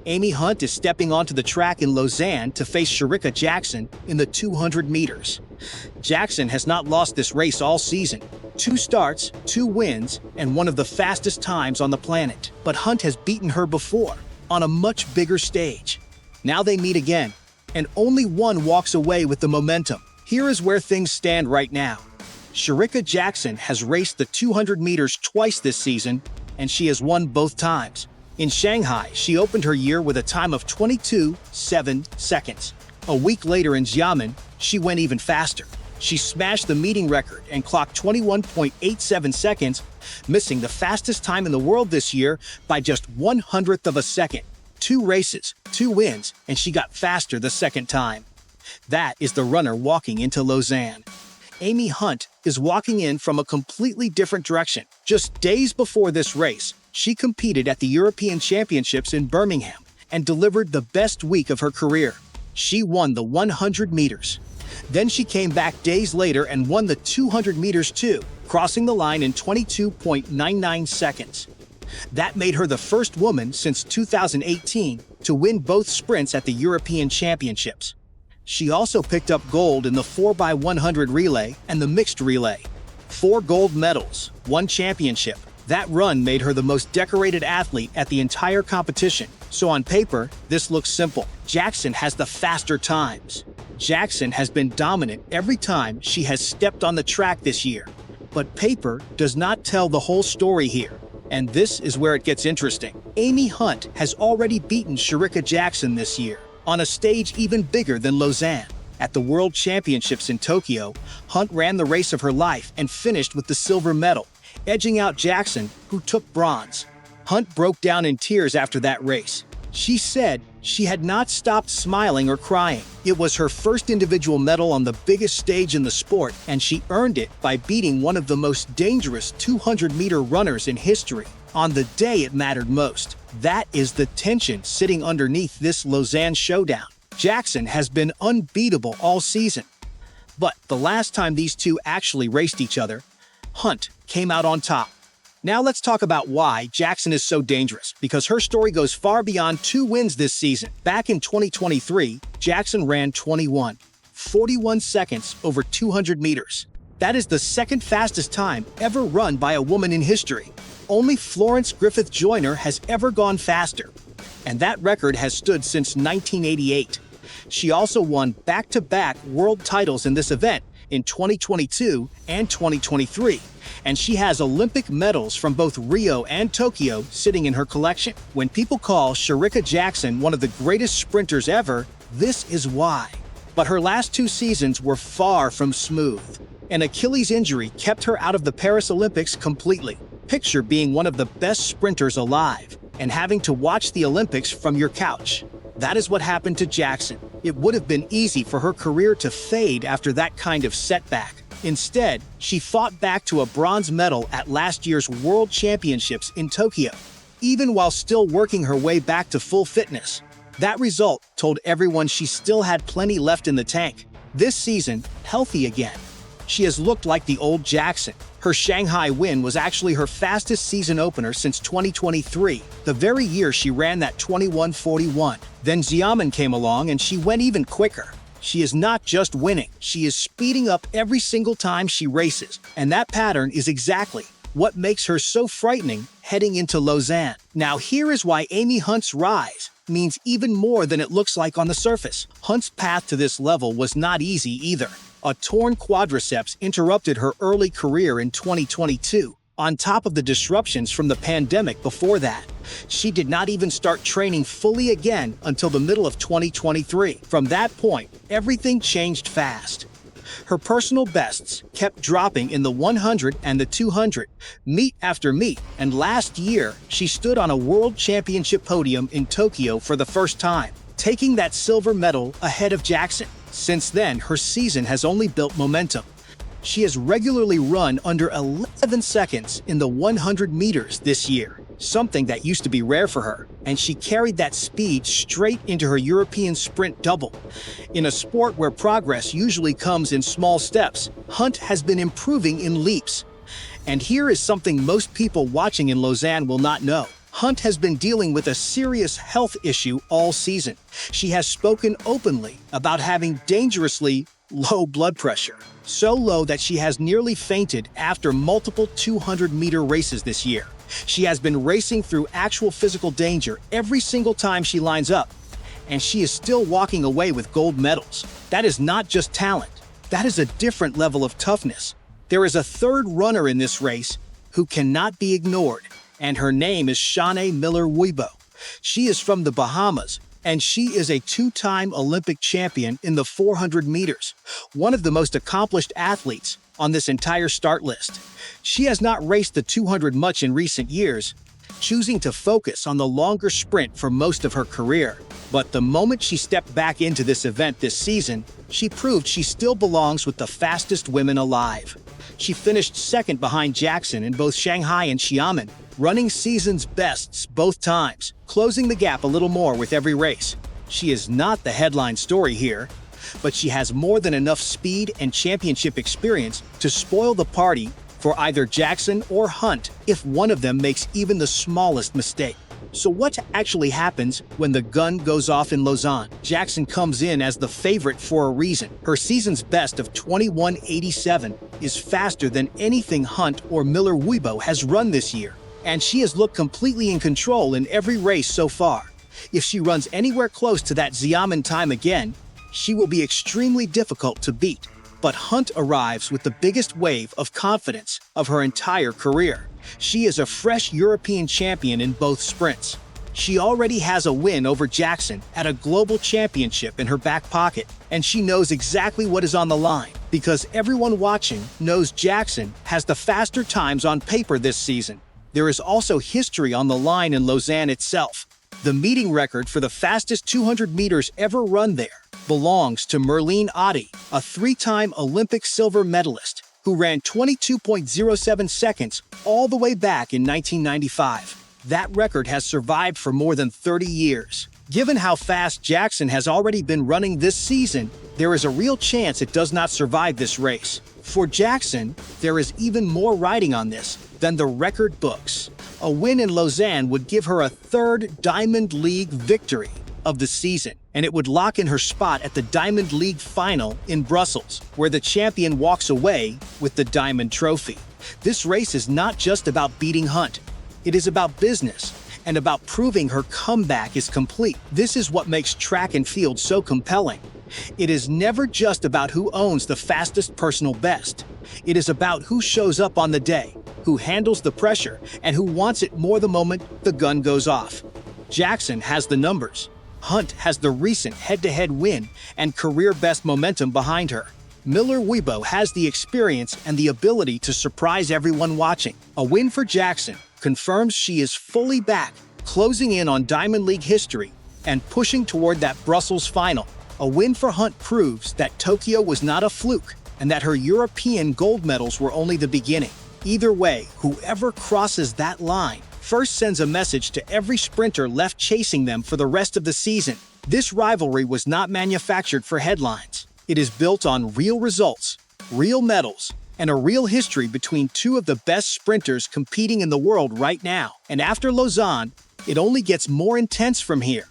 Amy Hunt is stepping onto the track in Lausanne to face Shericka Jackson in the 200 meters. Jackson has not lost this race all season. 2 starts, 2 wins, and one of the fastest times on the planet. But Hunt has beaten her before, on a much bigger stage. Now they meet again, and only one walks away with the momentum. Here is where things stand right now. Shericka Jackson has raced the 200 meters twice this season, and she has won both times. In Shanghai, she opened her year with a time of 22.7 seconds. A week later in Xiamen, she went even faster. She smashed the meeting record and clocked 21.87 seconds, missing the fastest time in the world this year by just 1/100th of a second. 2 races, 2 wins, and she got faster the second time. That is the runner walking into Lausanne. Amy Hunt is walking in from a completely different direction. Just days before this race, she competed at the European Championships in Birmingham and delivered the best week of her career. She won the 100 meters. Then she came back days later and won the 200 meters too, crossing the line in 22.99 seconds. That made her the first woman since 2018 to win both sprints at the European Championships. She also picked up gold in the 4x100 relay and the mixed relay. 4 gold medals, 1 championship. That run made her the most decorated athlete at the entire competition. So on paper, this looks simple. Jackson has the faster times. Jackson has been dominant every time she has stepped on the track this year. But paper does not tell the whole story here. And this is where it gets interesting. Amy Hunt has already beaten Shericka Jackson this year, on a stage even bigger than Lausanne. At the World Championships in Tokyo, Hunt ran the race of her life and finished with the silver medal, edging out Jackson, who took bronze. Hunt broke down in tears after that race. She said she had not stopped smiling or crying. It was her first individual medal on the biggest stage in the sport, and she earned it by beating one of the most dangerous 200-meter runners in history on the day it mattered most. That is the tension sitting underneath this Lausanne showdown. Jackson has been unbeatable all season. But the last time these two actually raced each other, Hunt came out on top. Now let's talk about why Jackson is so dangerous, because her story goes far beyond 2 wins this season. Back in 2023, Jackson ran 21.41 seconds over 200 meters. That is the second fastest time ever run by a woman in history. Only Florence Griffith Joyner has ever gone faster, and that record has stood since 1988. She also won back-to-back world titles in this event in 2022 and 2023, and she has Olympic medals from both Rio and Tokyo sitting in her collection. When people call Shericka Jackson one of the greatest sprinters ever, this is why. But her last 2 seasons were far from smooth. An Achilles injury kept her out of the Paris Olympics completely. Picture being one of the best sprinters alive and having to watch the Olympics from your couch. That is what happened to Jackson. It would have been easy for her career to fade after that kind of setback. Instead, she fought back to a bronze medal at last year's World Championships in Tokyo, even while still working her way back to full fitness. That result told everyone she still had plenty left in the tank. This season, healthy again, she has looked like the old Jackson. Her Shanghai win was actually her fastest season opener since 2023, the very year she ran that 21:41. Then Xiamen came along and she went even quicker. She is not just winning, she is speeding up every single time she races. And that pattern is exactly what makes her so frightening heading into Lausanne. Now here is why Amy Hunt's rise means even more than it looks like on the surface. Hunt's path to this level was not easy either. A torn quadriceps interrupted her early career in 2022, on top of the disruptions from the pandemic before that. She did not even start training fully again until the middle of 2023. From that point, everything changed fast. Her personal bests kept dropping in the 100 and the 200, meet after meet, and last year, she stood on a World Championship podium in Tokyo for the first time, taking that silver medal ahead of Jackson. Since then, her season has only built momentum. She has regularly run under 11 seconds in the 100 meters this year, something that used to be rare for her, and she carried that speed straight into her European sprint double. In a sport where progress usually comes in small steps, Hunt has been improving in leaps. And here is something most people watching in Lausanne will not know. Hunt has been dealing with a serious health issue all season. She has spoken openly about having dangerously low blood pressure, so low that she has nearly fainted after multiple 200-meter races this year. She has been racing through actual physical danger every single time she lines up, and she is still walking away with gold medals. That is not just talent. That is a different level of toughness. There is a third runner in this race who cannot be ignored, and her name is Shaunae Miller-Uibo. She is from the Bahamas, and she is a two-time Olympic champion in the 400 meters, one of the most accomplished athletes on this entire start list. She has not raced the 200 much in recent years, choosing to focus on the longer sprint for most of her career. But the moment she stepped back into this event this season, she proved she still belongs with the fastest women alive. She finished second behind Jackson in both Shanghai and Xiamen, running season's bests both times, closing the gap a little more with every race. She is not the headline story here, but she has more than enough speed and championship experience to spoil the party for either Jackson or Hunt if one of them makes even the smallest mistake. So what actually happens when the gun goes off in Lausanne? Jackson comes in as the favorite for a reason. Her season's best of 21:87 is faster than anything Hunt or Miller-Uibo has run this year, and she has looked completely in control in every race so far. If she runs anywhere close to that Xiamen time again, she will be extremely difficult to beat. But Hunt arrives with the biggest wave of confidence of her entire career. She is a fresh European champion in both sprints. She already has a win over Jackson at a global championship in her back pocket, and she knows exactly what is on the line because everyone watching knows Jackson has the faster times on paper this season. There is also history on the line in Lausanne itself. The meeting record for the fastest 200 meters ever run there belongs to Merlene Ottey, a three-time Olympic silver medalist who ran 22.07 seconds all the way back in 1995. That record has survived for more than 30 years. Given how fast Jackson has already been running this season, there is a real chance it does not survive this race. For Jackson, there is even more riding on this than the record books. A win in Lausanne would give her a third Diamond League victory of the season, and it would lock in her spot at the Diamond League final in Brussels, where the champion walks away with the Diamond Trophy. This race is not just about beating Hunt. It is about business and about proving her comeback is complete. This is what makes track and field so compelling. It is never just about who owns the fastest personal best. It is about who shows up on the day, who handles the pressure, and who wants it more the moment the gun goes off. Jackson has the numbers. Hunt has the recent head-to-head win and career-best momentum behind her. Miller-Uibo has the experience and the ability to surprise everyone watching. A win for Jackson confirms she is fully back, closing in on Diamond League history and pushing toward that Brussels final. A win for Hunt proves that Tokyo was not a fluke and that her European gold medals were only the beginning. Either way, whoever crosses that line first sends a message to every sprinter left chasing them for the rest of the season. This rivalry was not manufactured for headlines. It is built on real results, real medals, and a real history between two of the best sprinters competing in the world right now. And after Lausanne, it only gets more intense from here.